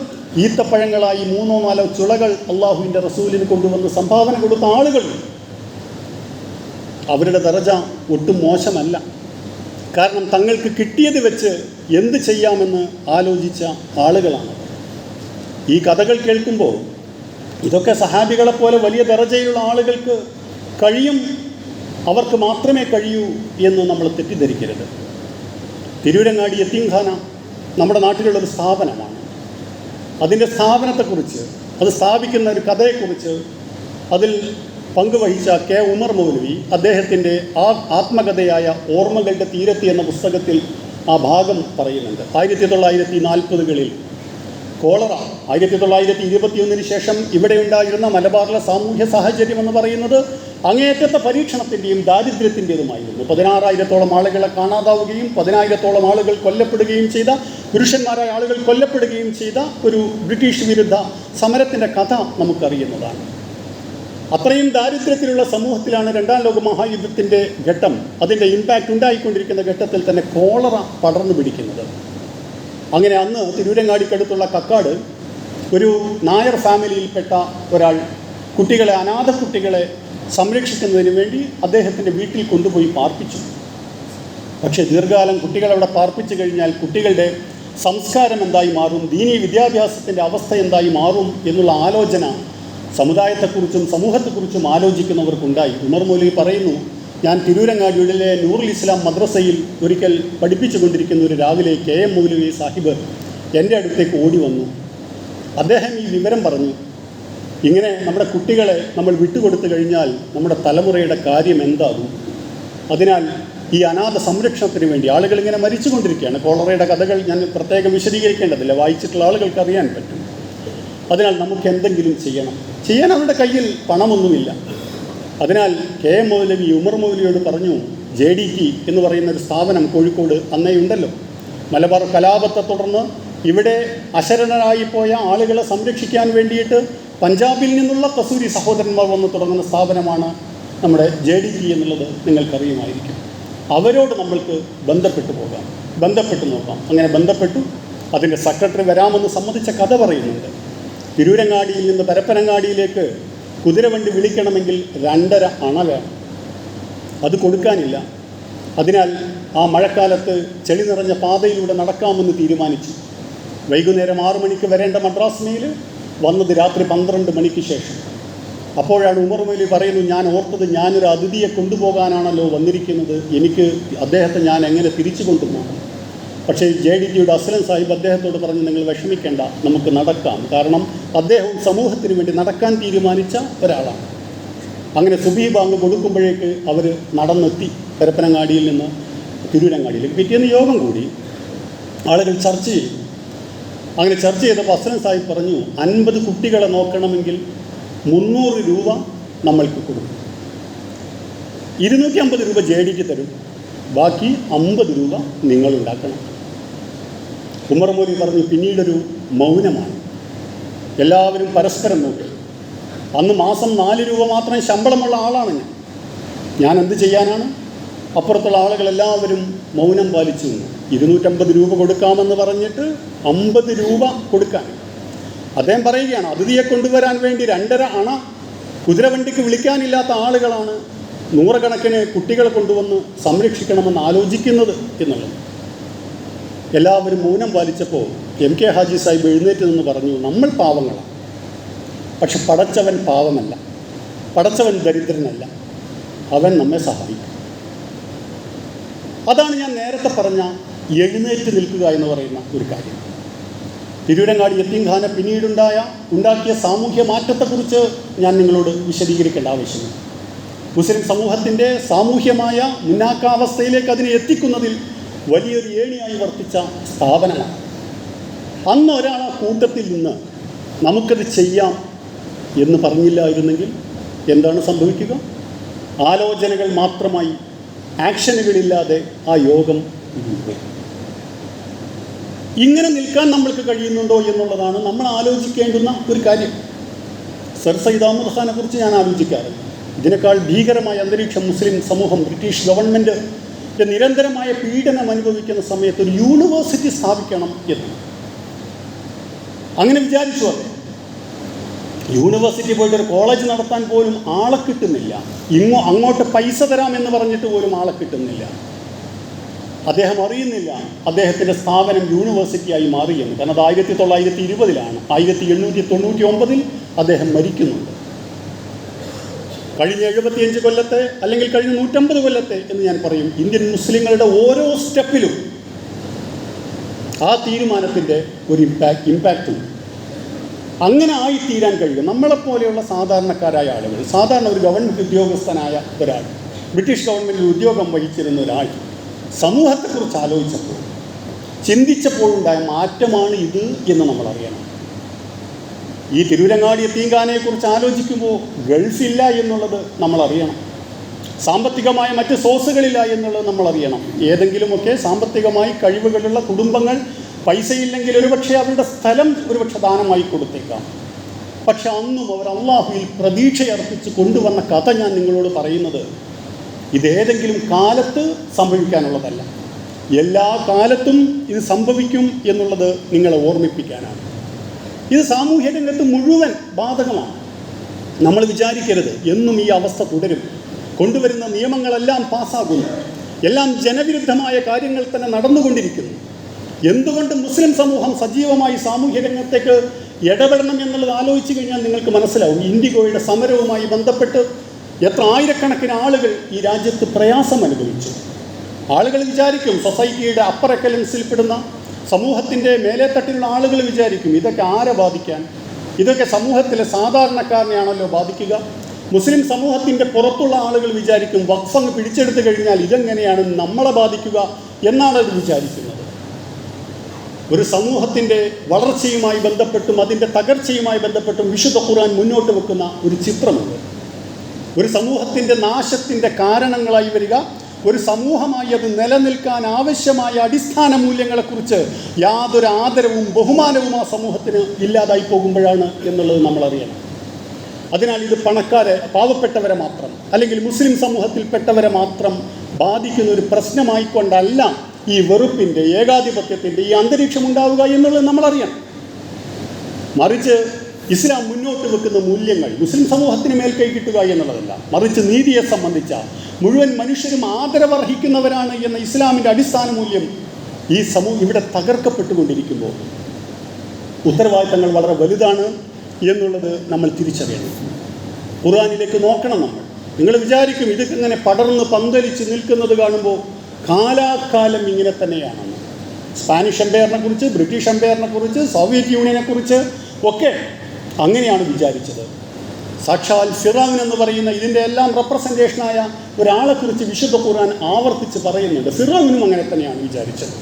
ഈത്തപ്പഴങ്ങളായി 3-4 ചുളകൾ അള്ളാഹുവിൻ്റെ റസൂലിന് കൊണ്ടുവന്ന് സംഭാവന കൊടുത്ത ആളുകൾ. അവരുടെ ദറജ ഒട്ടും മോശമല്ല. കാരണം തങ്ങൾക്ക് കിട്ടിയത് വെച്ച് എന്ത് ചെയ്യാമെന്ന് ആലോചിച്ച ആളുകളാണ്. ഈ കഥകൾ കേൾക്കുമ്പോൾ ഇതൊക്കെ സഹാബികളെപ്പോലെ വലിയ ദറജയുള്ള ആളുകൾക്ക് കഴിയും, അവർക്ക് മാത്രമേ കഴിയൂ എന്ന് നമ്മൾ തെറ്റിദ്ധരിക്കരുത്. തിരൂരങ്ങാടി യതീംഖാന നമ്മുടെ നാട്ടിലുള്ളൊരു സ്ഥാപനമാണ്. അതിൻ്റെ സ്ഥാപനത്തെക്കുറിച്ച്, അത് സ്ഥാപിക്കുന്ന ഒരു കഥയെക്കുറിച്ച് അതിൽ പങ്കുവഹിച്ച കെ ഉമർ മൗലവി അദ്ദേഹത്തിൻ്റെ ആത്മകഥയായ ഓർമ്മകളുടെ തീരത്തി എന്ന പുസ്തകത്തിൽ ആ ഭാഗം പറയുന്നുണ്ട്. 1940-കളിൽ കോളറ, 1921 ശേഷം ഇവിടെ ഉണ്ടായിരുന്ന മലബാറിലെ സാമൂഹ്യ സാഹചര്യം എന്ന് പറയുന്നത് അങ്ങേയറ്റത്തെ പരീക്ഷണത്തിൻ്റെയും ദാരിദ്ര്യത്തിൻ്റെതുമായിരുന്നു. 16,000-ഓളം ആളുകളെ കാണാതാവുകയും 10,000-ഓളം ആളുകൾ കൊല്ലപ്പെടുകയും ചെയ്ത, പുരുഷന്മാരായ ആളുകൾ കൊല്ലപ്പെടുകയും ചെയ്ത ഒരു ബ്രിട്ടീഷ് വിരുദ്ധ സമരത്തിൻ്റെ കഥ നമുക്കറിയുന്നതാണ്. അത്രയും ദാരിദ്ര്യത്തിലുള്ള സമൂഹത്തിലാണ് 2-ാം ലോക മഹായുദ്ധത്തിൻ്റെ ഘട്ടം, അതിൻ്റെ ഇമ്പാക്റ്റ് ഉണ്ടായിക്കൊണ്ടിരിക്കുന്ന ഘട്ടത്തിൽ തന്നെ കോളറ പടർന്നു പിടിക്കുന്നത്. അങ്ങനെ അന്ന് തിരൂരങ്ങാടിക്കടുത്തുള്ള കക്കാട് ഒരു നായർ ഫാമിലിയിൽപ്പെട്ട ഒരാൾ കുട്ടികളെ, അനാഥ കുട്ടികളെ സംരക്ഷിക്കുന്നതിന് വേണ്ടി അദ്ദേഹത്തിൻ്റെ വീട്ടിൽ കൊണ്ടുപോയി പാർപ്പിച്ചു. പക്ഷേ ദീർഘകാലം കുട്ടികളവിടെ പാർപ്പിച്ചു കഴിഞ്ഞാൽ കുട്ടികളുടെ സംസ്കാരം എന്തായി മാറും, ദീനീ വിദ്യാഭ്യാസത്തിൻ്റെ അവസ്ഥ എന്തായി മാറും എന്നുള്ള ആലോചന സമുദായത്തെക്കുറിച്ചും സമൂഹത്തെക്കുറിച്ചും ആലോചിക്കുന്നവർക്കുണ്ടായി. ഉമർ മൗലവി പറയുന്നു, ഞാൻ തിരൂരങ്ങാടിയിലെ നൂറുൽ ഇസ്ലാം മദ്രസയിൽ ഒരിക്കൽ പഠിപ്പിച്ചുകൊണ്ടിരിക്കുന്ന ഒരു രാവിലെ KM മൗലവി സാഹിബ് എൻ്റെ അടുത്തേക്ക് ഓടി വന്നു. അദ്ദേഹം ഈ വിവരം പറഞ്ഞു, ഇങ്ങനെ നമ്മുടെ കുട്ടികളെ നമ്മൾ വിട്ടുകൊടുത്തു കഴിഞ്ഞാൽ നമ്മുടെ തലമുറയുടെ കാര്യം എന്താകും? അതിനാൽ ഈ അനാഥ സംരക്ഷണത്തിന് വേണ്ടി ആളുകൾ ഇങ്ങനെ മരിച്ചുകൊണ്ടിരിക്കുകയാണ്. കോളറയുടെ കഥകൾ ഞാൻ പ്രത്യേകം വിശദീകരിക്കേണ്ടതില്ല, വായിച്ചിട്ടുള്ള ആളുകൾക്ക് അറിയാൻ പറ്റും. അതിനാൽ നമുക്ക് എന്തെങ്കിലും ചെയ്യാൻ അവരുടെ കയ്യിൽ പണമൊന്നുമില്ല. അതിനാൽ KM മൗലവി ഉമർ മൗലവിയോട് പറഞ്ഞു, JDT എന്ന് പറയുന്ന ഒരു സ്ഥാപനം കോഴിക്കോട് അന്നേ ഉണ്ടല്ലോ. മലബാർ കലാപത്തെ തുടർന്ന് ഇവിടെ അശരണരായിപ്പോയ ആളുകളെ സംരക്ഷിക്കാൻ വേണ്ടിയിട്ട് പഞ്ചാബിൽ നിന്നുള്ള കസൂരി സഹോദരന്മാർ വന്ന് തുടങ്ങുന്ന സ്ഥാപനമാണ് നമ്മുടെ JDT എന്നുള്ളത് നിങ്ങൾക്കറിയുമായിരിക്കും. അവരോട് നമ്മൾക്ക് ബന്ധപ്പെട്ട് നോക്കാം. അങ്ങനെ ബന്ധപ്പെട്ടു. അതിൻ്റെ സെക്രട്ടറി വരാമെന്ന് സമ്മതിച്ച കഥ പറയുന്നുണ്ട്. തിരൂരങ്ങാടിയിൽ നിന്ന് പരപ്പനങ്ങാടിയിലേക്ക് കുതിരവണ്ടി വിളിക്കണമെങ്കിൽ 2.5 അണ വേണം. അത് കൊടുക്കാനില്ല. അതിനാൽ ആ മഴക്കാലത്ത് ചെളി നിറഞ്ഞ പാതയിലൂടെ നടക്കാമെന്ന് തീരുമാനിച്ചു. വൈകുന്നേരം 6 മണിക്ക് വരേണ്ട മദ്രാസ് മെയിൽ വന്നത് രാത്രി 12 മണിക്ക് ശേഷം. അപ്പോഴാണ് ഉമർ മൗലവി പറയുന്നു, ഞാൻ ഓർത്തത് ഞാനൊരു അതിഥിയെ കൊണ്ടുപോകാനാണല്ലോ വന്നിരിക്കുന്നത്, എനിക്ക് അദ്ദേഹത്തെ ഞാൻ എങ്ങനെ തിരിച്ചു കൊണ്ടുപോകും? പക്ഷേ JDTയുടെ അസ്ലൻ സാഹിബ് അദ്ദേഹത്തോട് പറഞ്ഞു, നിങ്ങൾ വിഷമിക്കേണ്ട, നമുക്ക് നടക്കാം. കാരണം അദ്ദേഹവും സമൂഹത്തിന് വേണ്ടി നടക്കാൻ തീരുമാനിച്ച ഒരാളാണ്. അങ്ങനെ സുബഹി ബാങ്ക് കൊടുക്കുമ്പോഴേക്ക് അവർ നടന്നെത്തി പരപ്പനങ്ങാടിയിൽ നിന്ന് തിരൂരങ്ങാടിയിലേക്ക്. പിറ്റേന്ന് യോഗം കൂടി, ആളുകൾ ചർച്ച ചെയ്തു. അങ്ങനെ ചർച്ച ചെയ്തപ്പോൾ അസ്ലൻ സാഹിബ് പറഞ്ഞു, 50 കുട്ടികളെ നോക്കണമെങ്കിൽ 300 രൂപ നമ്മൾക്ക് കൊടുക്കും, 250 രൂപ JDT തരും, ബാക്കി 50 രൂപ നിങ്ങളുണ്ടാക്കണം. ഉമർ മൗലവി പറഞ്ഞു. പിന്നീടൊരു മൗനമാണ്. എല്ലാവരും പരസ്പരം നോക്കി. അന്ന് മാസം 4 രൂപ മാത്രം ശമ്പളമുള്ള ആളാണ് ഞാൻ എന്ത് ചെയ്യാനാണ്? അപ്പുറത്തുള്ള ആളുകളെല്ലാവരും മൗനം പാലിച്ചു നിന്നു. 250 രൂപ കൊടുക്കാമെന്ന് പറഞ്ഞിട്ട് 50 രൂപ കൊടുക്കാൻ അദ്ദേഹം പറയുകയാണ്. അതിഥിയെ കൊണ്ടുവരാൻ വേണ്ടി 2.5 അണ കുതിരവണ്ടിക്ക് വിളിക്കാനില്ലാത്ത ആളുകളാണ് നൂറുകണക്കിന് കുട്ടികളെ കൊണ്ടുവന്ന് സംരക്ഷിക്കണമെന്ന് ആലോചിക്കുന്നത് എന്നുള്ളത്. എല്ലാവരും മൗനം പാലിച്ചപ്പോൾ MK ഹാജി സാഹിബ് എഴുന്നേറ്റ് നിന്ന് പറഞ്ഞു, നമ്മൾ പാവങ്ങളാണ്, പക്ഷെ പടച്ചവൻ പാവമല്ല, പടച്ചവൻ ദരിദ്രനല്ല, അവൻ നമ്മെ സഹായിക്കും. അതാണ് ഞാൻ നേരത്തെ പറഞ്ഞ എഴുന്നേറ്റ് നിൽക്കുക എന്ന് പറയുന്ന ഒരു കാര്യം. തിരൂരങ്ങാടി യത്തീംഖാന ഉണ്ടാക്കിയ സാമൂഹ്യ മാറ്റത്തെക്കുറിച്ച് ഞാൻ നിങ്ങളോട് വിശദീകരിക്കേണ്ട ആവശ്യമില്ല. മുസ്ലിം സമൂഹത്തിൻ്റെ സാമൂഹ്യമായ മുന്നാക്കാവസ്ഥയിലേക്ക് അതിനെ എത്തിക്കുന്നതിൽ വലിയൊരു ഏണിയായി വർത്തിച്ച സ്ഥാപനമാണ്. അന്ന് ഒരാൾ ആ കൂട്ടത്തിൽ നിന്ന് നമുക്കത് ചെയ്യാം എന്ന് പറഞ്ഞില്ലായിരുന്നെങ്കിൽ എന്താണ് സംഭവിക്കുക? ആലോചനകൾ മാത്രമായി, ആക്ഷനുകളില്ലാതെ ആ യോഗം പോയി. ഇങ്ങനെ നിൽക്കാൻ നമ്മൾക്ക് കഴിയുന്നുണ്ടോ എന്നുള്ളതാണ് നമ്മൾ ആലോചിക്കേണ്ടുന്ന ഒരു കാര്യം. സർ സയ്യിദ് അഹമ്മദ് ഖാനെ കുറിച്ച് ഞാൻ ആലോചിക്കാറുണ്ട്. ഇതിനേക്കാൾ ഭീകരമായ അന്തരീക്ഷം മുസ്ലിം സമൂഹം, ബ്രിട്ടീഷ് ഗവൺമെൻറ് നിരന്തരമായ പീഡനം അനുഭവിക്കുന്ന സമയത്ത് ഒരു യൂണിവേഴ്സിറ്റി സ്ഥാപിക്കണം എന്ന് അങ്ങനെ വിചാരിച്ചു. അതെ, യൂണിവേഴ്സിറ്റി പോയിട്ട് ഒരു കോളേജ് നടത്താൻ പോലും ആളെ കിട്ടുന്നില്ല. അങ്ങോട്ട് പൈസ തരാമെന്ന് പറഞ്ഞിട്ട് പോലും ആളെ കിട്ടുന്നില്ല. അദ്ദേഹം അറിയുന്നില്ല അദ്ദേഹത്തിൻ്റെ സ്ഥാപനം യൂണിവേഴ്സിറ്റിയായി മാറിയെന്ന്. കാരണം അത് 1920-ലാണ്. 1899 അദ്ദേഹം മരിക്കുന്നുണ്ട്. കഴിഞ്ഞ 75 കൊല്ലത്തെ അല്ലെങ്കിൽ കഴിഞ്ഞ 150 കൊല്ലത്തെ എന്ന് ഞാൻ പറയും, ഇന്ത്യൻ മുസ്ലിങ്ങളുടെ ഓരോ സ്റ്റെപ്പിലും ആ തീരുമാനത്തിൻ്റെ ഒരു ഇമ്പാക്റ്റ് ഉണ്ട്. അങ്ങനെ ആയിത്തീരാൻ കഴിയും. നമ്മളെപ്പോലെയുള്ള സാധാരണക്കാരായ ആളുകൾ, സാധാരണ ഒരു ഗവൺമെൻറ് ഉദ്യോഗസ്ഥനായ ഒരാൾ, ബ്രിട്ടീഷ് ഗവൺമെൻറ്റിൽ ഉദ്യോഗം വഹിച്ചിരുന്ന ഒരാൾ സമൂഹത്തെക്കുറിച്ച് ആലോചിച്ചപ്പോൾ, ചിന്തിച്ചപ്പോഴുണ്ടായ മാറ്റമാണ് ഇത് എന്ന് നമ്മളറിയണം. ഈ തിരൂരങ്ങാടി യത്തീംഖാനയെക്കുറിച്ച് ആലോചിക്കുമ്പോൾ ഗൾഫില്ല എന്നുള്ളത് നമ്മളറിയണം. സാമ്പത്തികമായ മറ്റ് സോഴ്സുകളില്ല എന്നുള്ളത് നമ്മളറിയണം. ഏതെങ്കിലുമൊക്കെ സാമ്പത്തികമായി കഴിവുകളുള്ള കുടുംബങ്ങൾ പൈസയില്ലെങ്കിൽ ഒരുപക്ഷെ അവരുടെ സ്ഥലം ഒരുപക്ഷെ ദാനമായി കൊടുത്തേക്കാം. പക്ഷെ അന്നും അവർ അള്ളാഹുവിൽ പ്രതീക്ഷയർപ്പിച്ച് കൊണ്ടുവന്ന കഥ ഞാൻ നിങ്ങളോട് പറയുന്നത് ഇതേതെങ്കിലും കാലത്ത് സംഭവിക്കാനുള്ളതല്ല. എല്ലാ കാലത്തും ഇത് സംഭവിക്കും എന്നുള്ളത് നിങ്ങളെ ഓർമ്മിപ്പിക്കാനാണ്. ഇത് സാമൂഹ്യ രംഗത്ത് മുഴുവൻ ബാധകമാണ്. നമ്മൾ വിചാരിക്കരുത് എന്നും ഈ അവസ്ഥ തുടരും, കൊണ്ടുവരുന്ന നിയമങ്ങളെല്ലാം പാസ്സാകുന്നു, എല്ലാം ജനവിരുദ്ധമായ കാര്യങ്ങൾ തന്നെ നടന്നുകൊണ്ടിരിക്കുന്നു. എന്തുകൊണ്ട് മുസ്ലിം സമൂഹം സജീവമായി സാമൂഹ്യ രംഗത്തേക്ക് ഇടപെടണം എന്നുള്ളത് ആലോചിച്ച് കഴിഞ്ഞാൽ നിങ്ങൾക്ക് മനസ്സിലാവും. ഇൻഡിഗോയുടെ സമരവുമായി ബന്ധപ്പെട്ട് എത്ര ആയിരക്കണക്കിന് ആളുകൾ ഈ രാജ്യത്ത് പ്രയാസം അനുഭവിച്ചു. ആളുകൾ വിചാരിക്കും, സൊസൈറ്റിയുടെ അപ്പർ എക്കലൻസിൽപ്പെടുന്ന സമൂഹത്തിൻ്റെ മേലേത്തട്ടിലുള്ള ആളുകൾ വിചാരിക്കും, ഇതൊക്കെ ആരെ ബാധിക്കാൻ, ഇതൊക്കെ സമൂഹത്തിലെ സാധാരണക്കാരനെയാണല്ലോ ബാധിക്കുക. മുസ്ലിം സമൂഹത്തിൻ്റെ പുറത്തുള്ള ആളുകൾ വിചാരിക്കും, വഖഫ് അങ്ങ് പിടിച്ചെടുത്ത് കഴിഞ്ഞാൽ ഇതെങ്ങനെയാണ് നമ്മളെ ബാധിക്കുക എന്നാണ് അത് വിചാരിക്കുന്നത്. ഒരു സമൂഹത്തിൻ്റെ വളർച്ചയുമായി ബന്ധപ്പെട്ടും അതിൻ്റെ തകർച്ചയുമായി ബന്ധപ്പെട്ടും വിശുദ്ധ ഖുർആൻ മുന്നോട്ട് വെക്കുന്ന ഒരു ചിത്രമുണ്ട്. ഒരു സമൂഹത്തിൻ്റെ നാശത്തിൻ്റെ കാരണങ്ങളായി വരിക, ഒരു സമൂഹമായി അത് നിലനിൽക്കാൻ ആവശ്യമായ അടിസ്ഥാന മൂല്യങ്ങളെക്കുറിച്ച് യാതൊരു ആദരവും ബഹുമാനവും ആ സമൂഹത്തിന് ഇല്ലാതായി പോകുമ്പോഴാണ് എന്നുള്ളത് നമ്മളറിയണം. അതിനാൽ ഇത് പാവപ്പെട്ടവരെ മാത്രം അല്ലെങ്കിൽ മുസ്ലിം സമൂഹത്തിൽപ്പെട്ടവരെ മാത്രം ബാധിക്കുന്ന ഒരു പ്രശ്നമായിക്കൊണ്ടല്ല ഈ വെറുപ്പിൻ്റെ, ഏകാധിപത്യത്തിൻ്റെ ഈ അന്തരീക്ഷം ഉണ്ടാവുക എന്നുള്ളത് നമ്മളറിയണം. മറിച്ച് ഇസ്ലാം മുന്നോട്ട് വെക്കുന്ന മൂല്യങ്ങൾ മുസ്ലിം സമൂഹത്തിന് മേൽക്കൈ കിട്ടുക എന്നുള്ളതല്ല, മറിച്ച് നീതിയെ സംബന്ധിച്ച മുഴുവൻ മനുഷ്യരും ആദരവർഹിക്കുന്നവരാണ് എന്ന ഇസ്ലാമിൻ്റെ അടിസ്ഥാന മൂല്യം ഈ ഇവിടെ തകർക്കപ്പെട്ടുകൊണ്ടിരിക്കുമ്പോൾ ഉത്തരവാദിത്തങ്ങൾ വളരെ വലുതാണ് എന്നുള്ളത് നമ്മൾ തിരിച്ചറിയണം. ഖുർആനിലേക്ക് നോക്കണം നമ്മൾ. നിങ്ങൾ വിചാരിക്കും ഇതൊക്കെ ഇങ്ങനെ പടർന്ന് പന്തലിച്ച് നിൽക്കുന്നത് കാണുമ്പോൾ കാലാകാലം ഇങ്ങനെ തന്നെയാണെന്ന്. സ്പാനിഷ് എംപയറിനെ കുറിച്ച്, ബ്രിട്ടീഷ് എംപയറിനെ കുറിച്ച്, സോവിയറ്റ് യൂണിയനെ കുറിച്ച് ഒക്കെ അങ്ങനെയാണ് വിചാരിച്ചത്. സാക്ഷാൽ ഫിറഔൻ എന്ന് പറയുന്ന ഇതിൻ്റെ എല്ലാം റെപ്രസെൻറ്റേഷനായ ഒരാളെക്കുറിച്ച് വിശുദ്ധ ഖുർആൻ ആവർത്തിച്ച് പറയുന്നുണ്ട്. ഫിറഔനും അങ്ങനെ തന്നെയാണ് വിചാരിച്ചത്.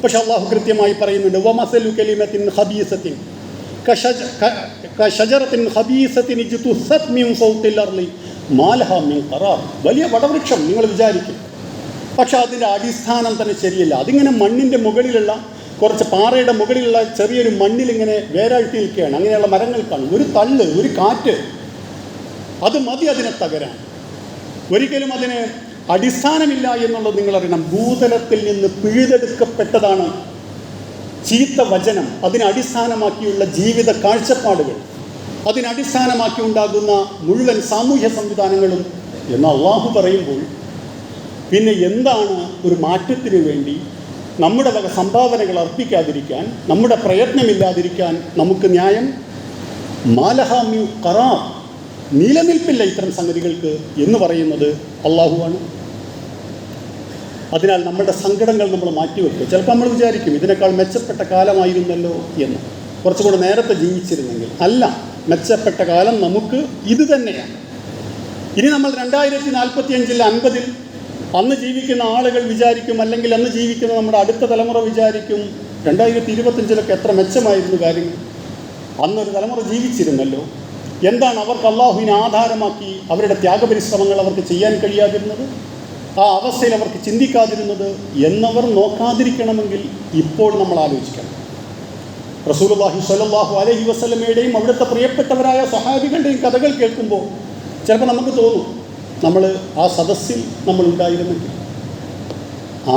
പക്ഷെ അള്ളാഹു കൃത്യമായി പറയുന്നുണ്ട്, വമസലു കലിമത്തിൻ ഖബീസത്തിൻ കശജറത്തിൻ ഖബീസത്തിൻ ഇജ്തുസത് മിൻ ഫൗഖിൽ അർളി മാലഹ മിൻ ഖറാർ. വലിയ വടവൃക്ഷം നിങ്ങൾ വിചാരിക്കും, പക്ഷെ അതിൻ്റെ അടിസ്ഥാനം തന്നെ ശരിയല്ല. അതിങ്ങനെ മണ്ണിൻ്റെ മുകളിലുള്ള, കുറച്ച് പാറയുടെ മുകളിലുള്ള ചെറിയൊരു മണ്ണിലിങ്ങനെ വേരാഴ്ത്തി നിൽക്കുകയാണ്. അങ്ങനെയുള്ള മരങ്ങൾക്കാണ് ഒരു തള്ള്, ഒരു കാറ്റ്, അത് മതി അതിനെ തകരാൻ. ഒരിക്കലും അതിന് അടിസ്ഥാനമില്ല എന്നുള്ളത് നിങ്ങളറിയണം. ഭൂതലത്തിൽ നിന്ന് പിഴുതെടുക്കപ്പെട്ടതാണ് ചീത്ത വചനം. അതിനടിസ്ഥാനമാക്കിയുള്ള ജീവിത കാഴ്ചപ്പാടുകൾ, അതിനടിസ്ഥാനമാക്കി ഉണ്ടാകുന്ന മുഴുവൻ സാമൂഹ്യ സംവിധാനങ്ങളും എന്ന് അള്ളാഹു പറയുമ്പോൾ പിന്നെ എന്താണ് ഒരു മാറ്റത്തിന് വേണ്ടി നമ്മുടെ വക സംഭാവനകൾ അർപ്പിക്കാതിരിക്കാൻ, നമ്മുടെ പ്രയത്നമില്ലാതിരിക്കാൻ നമുക്ക് ന്യായം? മാലഹാമ്യു ഖറാർ, നിലനിൽപ്പില്ല ഇത്തരം സംഗതികൾക്ക് എന്ന് പറയുന്നത് അള്ളാഹുവാണ്. അതിനാൽ നമ്മുടെ സങ്കടങ്ങൾ നമ്മൾ മാറ്റിവെക്കുക. ചിലപ്പോൾ നമ്മൾ വിചാരിക്കും ഇതിനേക്കാൾ മെച്ചപ്പെട്ട കാലമായിരുന്നല്ലോ എന്ന്, കുറച്ചുകൂടെ നേരത്തെ ജീവിച്ചിരുന്നെങ്കിൽ. അല്ല, മെച്ചപ്പെട്ട കാലം നമുക്ക് ഇത് തന്നെയാണ്. ഇനി നമ്മൾ 2045 50 അന്ന് ജീവിക്കുന്ന ആളുകൾ വിചാരിക്കും, അല്ലെങ്കിൽ അന്ന് ജീവിക്കുന്ന നമ്മുടെ അടുത്ത തലമുറ വിചാരിക്കും 2025 എത്ര മെച്ചമായിരുന്നു കാര്യങ്ങൾ, അന്നൊരു തലമുറ ജീവിച്ചിരുന്നല്ലോ. എന്താണ് അവർക്ക് അള്ളാഹുവിനെ ആധാരമാക്കി അവരുടെ ത്യാഗപരിശ്രമങ്ങൾ അവർക്ക് ചെയ്യാൻ കഴിയാതിരുന്നത്, ആ അവസ്ഥയിൽ അവർക്ക് ചിന്തിക്കാതിരുന്നത് എന്നവർ നോക്കാതിരിക്കണമെങ്കിൽ ഇപ്പോൾ നമ്മൾ ആലോചിക്കണം. റസൂലുള്ളാഹി സ്വല്ലല്ലാഹു അലൈഹി വസല്ലമയുടെയും അവിടുത്തെ പ്രിയപ്പെട്ടവരായ സ്വഹാബികളുടെയും കഥകൾ കേൾക്കുമ്പോൾ ചിലപ്പോൾ നമുക്ക് തോന്നും നമ്മൾ ആ സദസ്സിൽ നമ്മൾ ഉണ്ടായിരുന്നെങ്കിൽ.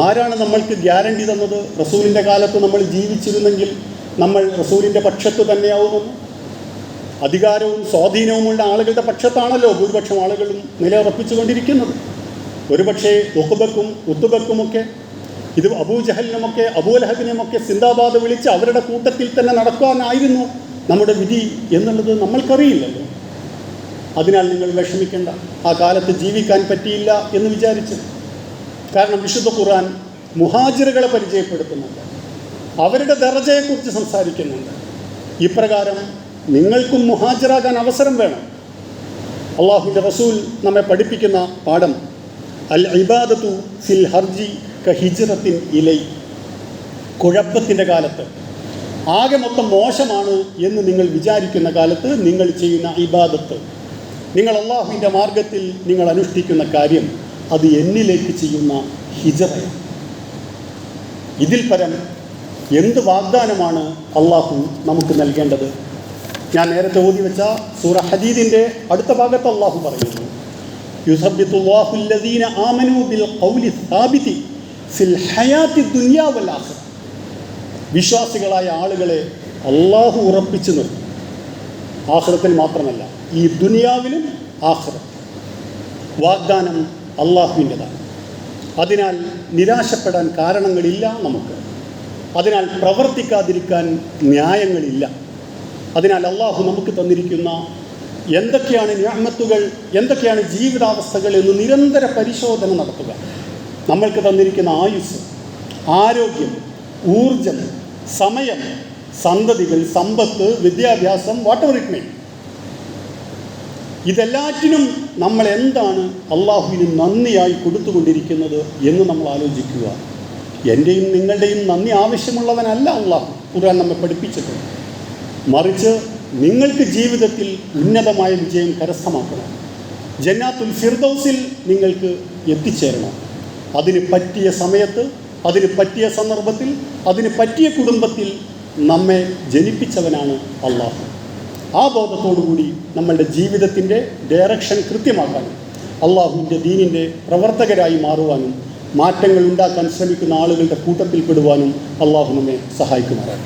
ആരാണ് നമ്മൾക്ക് ഗ്യാരണ്ടി തന്നത് റസൂലിൻ്റെ കാലത്ത് നമ്മൾ ജീവിച്ചിരുന്നെങ്കിൽ നമ്മൾ റസൂലിൻ്റെ പക്ഷത്ത് തന്നെയാവുമെന്ന്? അധികാരവും സ്വാധീനവുമുള്ള ആളുകളുടെ പക്ഷത്താണല്ലോ ഭൂരിപക്ഷം ആളുകളും നിലയുറപ്പിച്ചുകൊണ്ടിരിക്കുന്നത്. ഒരുപക്ഷെ ഉത്തുബക്കുമൊക്കെ ഇത് അബൂജഹലിനുമൊക്കെ അബൂലഹബിനുമൊക്കെ സിന്ദാബാദ് വിളിച്ച് അവരുടെ കൂട്ടത്തിൽ തന്നെ നടക്കാനായിരുന്നു നമ്മുടെ വിധി എന്നുള്ളത് നമ്മൾക്കറിയില്ലല്ലോ. അതിനാൽ നിങ്ങൾ വിഷമിക്കേണ്ട, ആ കാലത്ത് ജീവിക്കാൻ പറ്റിയില്ല എന്ന് വിചാരിച്ച്. കാരണം വിശുദ്ധ ഖുർആൻ മുഹാജിറുകളെ പരിചയപ്പെടുത്തുന്നുണ്ട്, അവരുടെ ദറജയെക്കുറിച്ച് സംസാരിക്കുന്നുണ്ട്. ഇപ്രകാരം നിങ്ങൾക്കും മുഹാജിറാകാൻ അവസരം വേണം. അള്ളാഹുവിൻ്റെ റസൂൽ നമ്മെ പഠിപ്പിക്കുന്ന പാഠം അൽ ഇബാദത്തു ഫിൽ ഹർജി കഹിജ്റത്തിൻ ഇലൈ. കുഴപ്പത്തിൻ്റെ കാലത്ത്, ആകെ മൊത്തം മോശമാണ് എന്ന് നിങ്ങൾ വിചാരിക്കുന്ന കാലത്ത് നിങ്ങൾ ചെയ്യുന്ന ഇബാദത്ത്, നിങ്ങൾ അള്ളാഹുവിൻ്റെ മാർഗത്തിൽ നിങ്ങൾ അനുഷ്ഠിക്കുന്ന കാര്യം, അത് എന്നിലേക്ക് ചെയ്യുന്ന ഹിജ്റയാണ്. ഇതിൽ പരം എന്ത് വാഗ്ദാനമാണ് അള്ളാഹു നമുക്ക് നൽകേണ്ടത്? ഞാൻ നേരത്തെ ഓതി വെച്ച സൂറ ഹദീദിൻ്റെ അടുത്ത ഭാഗത്ത് അള്ളാഹു പറയുന്നു, യുസബ്ബിതുല്ലാഹു അല്ലദീന ആമനൂ ബിൽ ഖൗലി സാബിതി ഫിൽ ഹയാത്തി ദുനിയാ വൽ ആഖിറ. വിശ്വാസികളായ ആളുകളെ അള്ളാഹു ഉറപ്പിച്ചു നിർത്തും. ആഖിറത്തിൽ മാത്രമല്ല, ഈ ദുനിയാവിലും ആഖിറത്തിൽ. വാഗ്ദാനം അള്ളാഹുവിൻ്റെതാണ്. അതിനാൽ നിരാശപ്പെടാൻ കാരണങ്ങളില്ല നമുക്ക്. അതിനാൽ പ്രവർത്തിക്കാതിരിക്കാൻ ന്യായങ്ങളില്ല. അതിനാൽ അള്ളാഹു നമുക്ക് തന്നിരിക്കുന്ന എന്തൊക്കെയാണ് നിഅമത്തുകൾ, എന്തൊക്കെയാണ് ജീവിതാവസ്ഥകൾ എന്ന് നിരന്തര പരിശോധന നടത്തുക. നമ്മൾക്ക് തന്നിരിക്കുന്ന ആയുസ്, ആരോഗ്യം, ഊർജം, സമയം, സന്തതികൾ, സമ്പത്ത്, വിദ്യാഭ്യാസം, വാട്ടെവർ ഇറ്റ് മേ, ഇതെല്ലാറ്റിനും നമ്മൾ എന്താണ് അള്ളാഹുവിന് നന്ദിയായി കൊടുത്തുകൊണ്ടിരിക്കുന്നത് എന്ന് നമ്മൾ ആലോചിക്കുക. എൻ്റെയും നിങ്ങളുടെയും നന്ദി ആവശ്യമുള്ളവനല്ല അള്ളാഹു ഖുർആൻ നമ്മെ പഠിപ്പിച്ചിട്ടുണ്ട്. മറിച്ച് നിങ്ങൾക്ക് ജീവിതത്തിൽ ഉന്നതമായ വിജയം കരസ്ഥമാക്കണം, ജന്നാത്തുൽ ഫിർദൗസിൽ നിങ്ങൾക്ക് എത്തിച്ചേരണം. അതിന് പറ്റിയ സമയത്ത്, അതിന് പറ്റിയ സന്ദർഭത്തിൽ, അതിന് പറ്റിയ കുടുംബത്തിൽ നമ്മെ ജനിപ്പിച്ചവനാണ് അള്ളാഹു. ആ ബോധത്തോടുകൂടി നമ്മളുടെ ജീവിതത്തിൻ്റെ ഡയറക്ഷൻ കൃത്യമാക്കാനും അള്ളാഹുവിൻ്റെ ദീനിൻ്റെ പ്രവർത്തകരായി മാറുവാനും മാറ്റങ്ങൾ ഉണ്ടാക്കാൻ ശ്രമിക്കുന്ന ആളുകളുടെ കൂട്ടത്തിൽപ്പെടുവാനും അള്ളാഹു നമ്മെ സഹായിക്കുമാറാണ്.